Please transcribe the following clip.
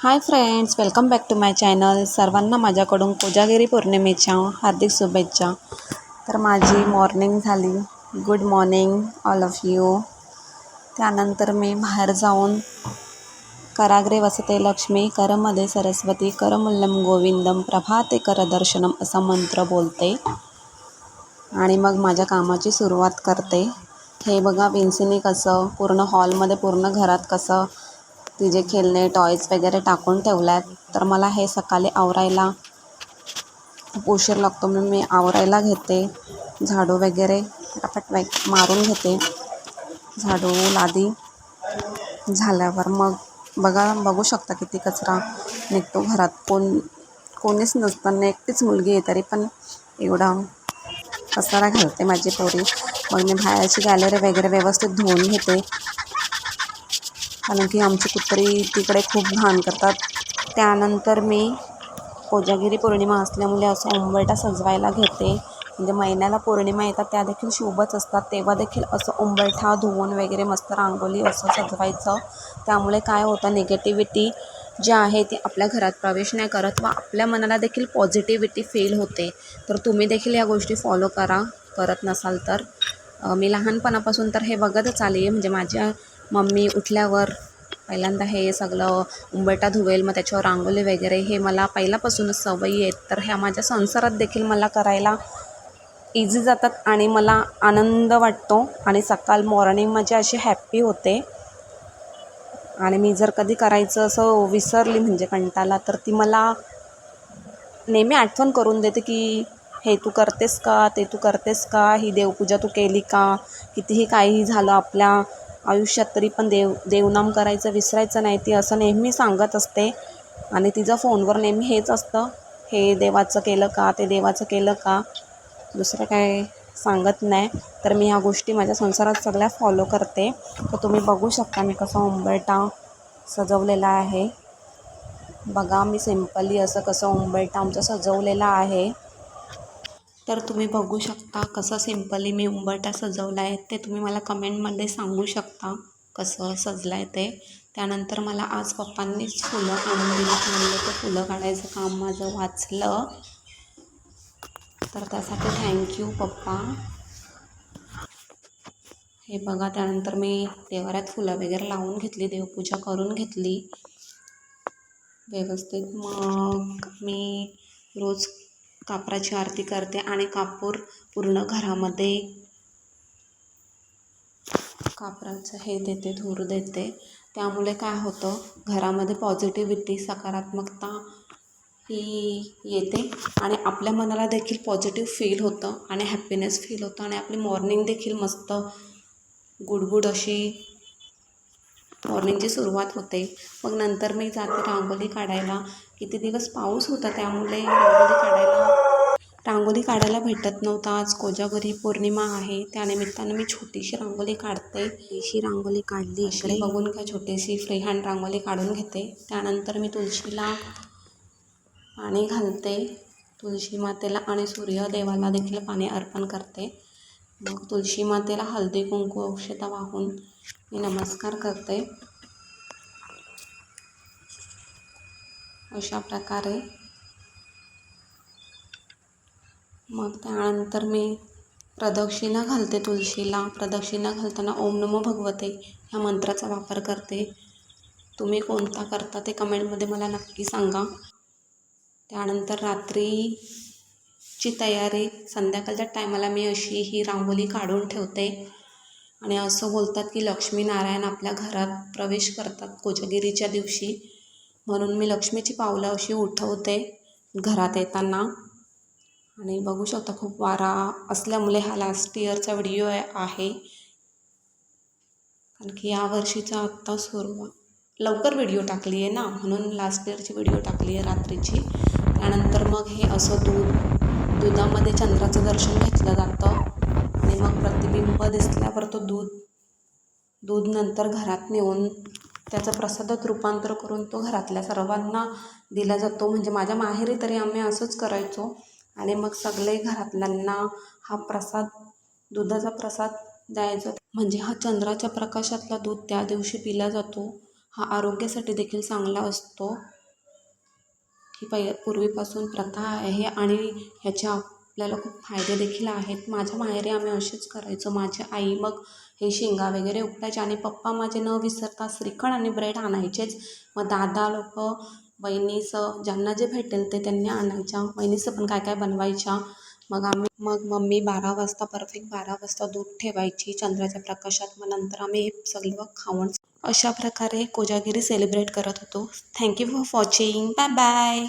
High friends, welcome back to my channel. सर्वांना माझ्याकडून कोजागिरी पौर्णिमेच्या हार्दिक शुभेच्छा. तर माझी मॉर्निंग झाली. Good morning all of you. त्यानंतर मी बाहेर जाऊन कराग्रे वसते लक्ष्मी, करमध्ये सरस्वती, करमुल्लम गोविंदम, प्रभाते करदर्शनम असा मंत्र बोलते आणि मग माझ्या कामाची सुरुवात करते. हे बघा विन्सीने कसं पूर्ण हॉलमध्ये पूर्ण घरात कसं तिचे खेळणे टॉयज वगैरे टाकून ठेवल्यात. तर मला हे सकाळी आवरायला खूप उशीर लागतो, म्हणून मी आवरायला घेते. झाडू वगैरे पटापट मारून घेते. झाडू लादी झाल्यावर मग बघू शकता किती कचरा निघतो घरात. कोणीच नसताना एकटीच मुलगी आहे, तरी पण एवढा कचरा घालते माझी पोरी. मग मी बाहेरची गॅलरी वगैरे व्यवस्थित धुवून घेते, कारण की आमची कुत्री तिकडे खूप घाण करतात. त्यानंतर मी कोजागिरी पौर्णिमा असल्यामुळे असं उंबरठा सजवायला घेते. म्हणजे महिन्याला पौर्णिमा येतात त्या देखील शुभच असतात, तेव्हा देखील असं उंबरठा धुवून वगैरे मस्त रांगोळी असं सजवायचं. त्यामुळे काय होतं, निगेटिव्हिटी जी आहे ती आपल्या घरात प्रवेश नाही करत व आपल्या मनाला देखील पॉझिटिव्हिटी फील होते. तर तुम्ही देखील या गोष्टी फॉलो करा, करत नसाल तर. मी लहानपणापासून तर हे बघतच आली आहे. म्हणजे माझ्या मम्मी उठल्यावर पहिल्यांदा हे सगळं उंबरठा धुवेल, मग त्याच्यावर रांगोळी वगैरे, हे मला पहिल्यापासूनच सवयी आहेत. तर ह्या माझ्या संसारात देखील मला करायला इझी जातात आणि मला आनंद वाटतो आणि सकाळ मॉर्निंग माझी अशी हॅप्पी होते. आणि मी जर कधी करायचं असं विसरली म्हणजे कंटाळा, तर ती मला नेहमी आठवण करून देते की हे तू करतेस का, ते तू करतेस का, ही देवपूजा तू केली का. कितीही काहीही झालं आपल्या आयुष्यात तरी पण देवनाम करायचं विसरायचं नाही, ती असं नेहमी सांगत असते. आणि तिचं फोनवर नेहमी हेच असतं, हे देवाचं केलं का, ते देवाचं केलं का, दुसरं काय सांगत नाही. तर मी ह्या गोष्टी माझ्या संसारात सगळ्या फॉलो करते. तर तुम्ही बघू शकता मी कसा उंबरठा सजवलेला आहे. बघा मी सिम्पली असं कसं उंबरठा आमचा सजवलेला आहे. तर तुम्ही बघू शकता कसं सिम्पली मी उंबरठा सजवला आहे. ते तुम्ही मला कमेंटमध्ये सांगू शकता कसं सजलं आहे ते. त्यानंतर मला आज पप्पांनीच फुलं आणून दिली, म्हणलं ते फुलं काढायचं काम माझं वाचलं. तर त्यासाठी थँक्यू पप्पा. हे बघा, त्यानंतर मी देवाऱ्यात फुलं वगैरे लावून घेतली, देवपूजा करून घेतली व्यवस्थित. मग मी रोज कापराची आरती करते आणि कापूर पूर्ण घरामध्ये कापराचं हे देते, धूर देते. त्यामुळे काय होतं, घरामध्ये पॉझिटिव्हिटी सकारात्मकता ही येते आणि आपल्या मनाला देखील पॉझिटिव्ह फील होतं आणि हॅप्पीनेस फील होतं आणि आपली मॉर्निंग देखील मस्त गुडगुड अशी मॉर्निंगची सुरुवात होते. मग नंतर मी जाते रांगोळी काढायला. किती दिवस पाऊस होता त्यामुळे रांगोळी काढायला भेटत नव्हता. आज कोजागिरी पौर्णिमा आहे, त्यानिमित्तानं मी छोटीशी रांगोळी काढते. छोटीशी रांगोळी काढली, इकडे बघून काय छोटीशी फ्री हँड रांगोळी काढून घेते. त्यानंतर मी तुळशीला पाणी घालते, तुळशी मातेला आणि सूर्यदेवाला देखील पाणी अर्पण करते. मग तुळशी मातेला हळदी कुंकू अक्षता वाहून मी नमस्कार करते. अशा प्रकारे मग त्यानंतर मी प्रदक्षिणा घालते तुळशीला. प्रदक्षिणा घालताना ओम नमो भगवते ह्या मंत्राचा वापर करते. तुम्ही कोणता करता ते कमेंटमध्ये मला नक्की सांगा. त्यानंतर रात्रीची तयारी, संध्याकाळच्या टायमाला मी अशी ही रांगोळी काढून ठेवते. आणि असं बोलतात की लक्ष्मीनारायण आपल्या घरात प्रवेश करतात कोजागिरीच्या दिवशी, म्हणून मी लक्ष्मीची पावलं अशी उठवते घरात येताना. आणि बघू शकता खूप वारा असल्यामुळे हा लास्ट इयरचा व्हिडिओ आहे, कारण की यावर्षीचा आत्ता लवकर व्हिडिओ टाकली आहे ना, म्हणून लास्ट इयरची व्हिडिओ टाकली आहे रात्रीची. त्यानंतर मग हे असं दुधामध्ये चंद्राचं दर्शन घेतलं जातं आणि मग प्रतिबिंब दिसल्यावर तो दूध नंतर घरात नेऊन त्याचं प्रसादात रूपांतर करून तो घरातल्या सर्वांना दिला जातो. म्हणजे माझ्या माहेरी तरी आम्ही असंच करायचो. आणि मग सगळे घरातल्यांना हा प्रसाद, दुधाचा प्रसाद द्यायचा. म्हणजे हा चंद्राच्या प्रकाशातला दूध त्या दिवशी पिला जातो हा आरोग्यासाठी देखील चांगला असतो. ही पूर्वीपासून प्रथा आहे आणि ह्याचे आपल्याला खूप फायदे देखील आहेत. माझ्या माहेरी आम्ही असेच करायचो. माझी आई मग हे शेंगा वगैरे उपटायचे आणि पप्पा माझे न विसरता श्रीखंड आणि ब्रेड आणायचेच. मग दादा लोकं, वहिनीचं ज्यांना जे भेटेल ते त्यांनी आणायच्या. वहिनीचं पण काय काय बनवायच्या. मग मम्मी 12 वाजता परफेक्ट 12 वाजता दूध ठेवायची चंद्राच्या प्रकाशात. मग नंतर आम्ही हे सगळं खाऊन अशा प्रकारे कोजागिरी सेलिब्रेट करत होतो. Thank you for watching. Bye bye.